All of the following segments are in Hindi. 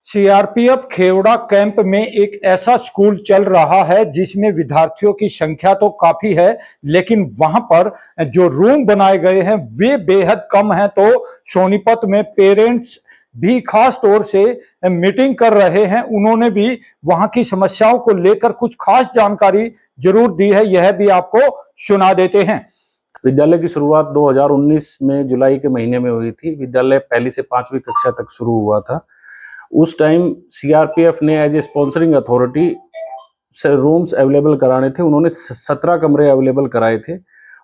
सीआरपीएफ खेवड़ा कैंप में एक ऐसा स्कूल चल रहा है जिसमें विद्यार्थियों की संख्या तो काफी है, लेकिन वहां पर जो रूम बनाए गए हैं वे बेहद कम हैं। तो सोनीपत में पेरेंट्स भी खास तौर से मीटिंग कर रहे हैं। उन्होंने भी वहां की समस्याओं को लेकर कुछ खास जानकारी जरूर दी है, यह भी आपको सुना देते हैं। विद्यालय की शुरुआत 2019 में जुलाई के महीने में हुई थी। विद्यालय पहली से 5वीं कक्षा तक शुरू हुआ था। उस टाइम सीआरपीएफ ने as a sponsoring authority rooms available कराने थे। उन्होंने 17 कमरे अवेलेबल कराए थे।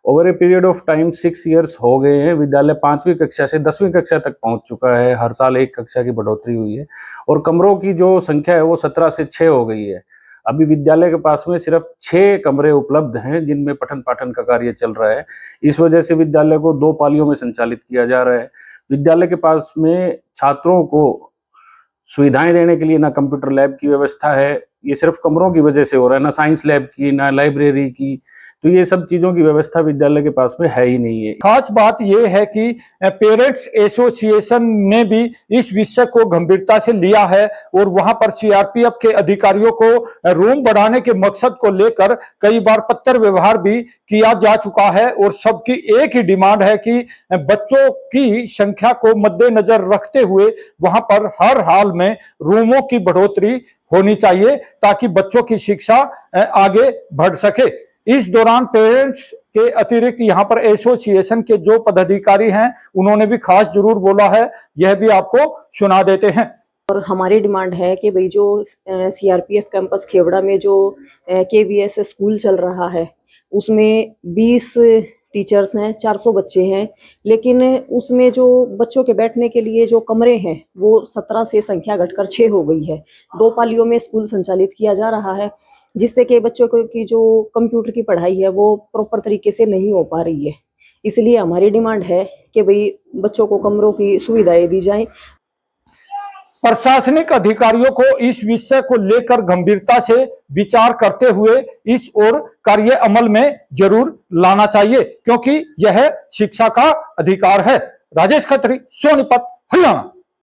Over a period of time 6 years हो गए हैं। विद्यालय 5वीं कक्षा से 10वीं कक्षा तक पहुंच चुका है। हर साल एक कक्षा की बढ़ोतरी हुई है और कमरों की जो संख्या है वो 17 से 6 हो गई है। अभी विद्यालय के पास में सिर्फ 6 कमरे उपलब्ध हैं जिनमें पठन पाठन का कार्य चल रहा है। इस वजह से विद्यालय को 2 पालियों में संचालित किया जा रहा है। विद्यालय के पास में छात्रों को सुविधाएं देने के लिए ना कंप्यूटर लैब की व्यवस्था है, ये सिर्फ कमरों की वजह से हो रहा है, ना साइंस लैब की, ना लाइब्रेरी की। तो ये सब चीजों की व्यवस्था विद्यालय के पास में है ही नहीं है। खास बात यह है कि पेरेंट्स एसोसिएशन ने भी इस विषय को गंभीरता से लिया है और वहां पर सीआरपीएफ के अधिकारियों को रूम बढ़ाने के मकसद को लेकर कई बार पत्र व्यवहार भी किया जा चुका है और सबकी एक ही डिमांड है कि बच्चों की संख्या को मद्देनजर रखते हुए वहां पर हर हाल में रूमों की बढ़ोतरी होनी चाहिए ताकि बच्चों की शिक्षा आगे बढ़ सके। इस दौरान पेरेंट्स के अतिरिक्त यहाँ पर एसोसिएशन के जो पदाधिकारी हैं उन्होंने भी खास जरूर बोला है, यह भी आपको सुना देते हैं। और हमारी डिमांड है कि भाई जो सीआरपीएफ कैंपस खेवड़ा में जो केवीएस स्कूल चल रहा है उसमें 20 टीचर्स हैं, 400 बच्चे हैं, लेकिन उसमें जो बच्चों के बैठने के लिए जो कमरे हैं वो 17 से संख्या घटकर 6 हो गई है। 2 पालियों में स्कूल संचालित किया जा रहा है जिससे कि बच्चों की जो कंप्यूटर की पढ़ाई है वो प्रॉपर तरीके से नहीं हो पा रही है। इसलिए हमारी डिमांड है कि भाई बच्चों को कमरों की सुविधाएं दी जाएं। प्रशासनिक अधिकारियों को इस विषय को लेकर गंभीरता से विचार करते हुए इस ओर कार्य अमल में जरूर लाना चाहिए, क्योंकि यह शिक्षा का अधिकार है। राजेश खत्री, सोनीपत, हरियाणा।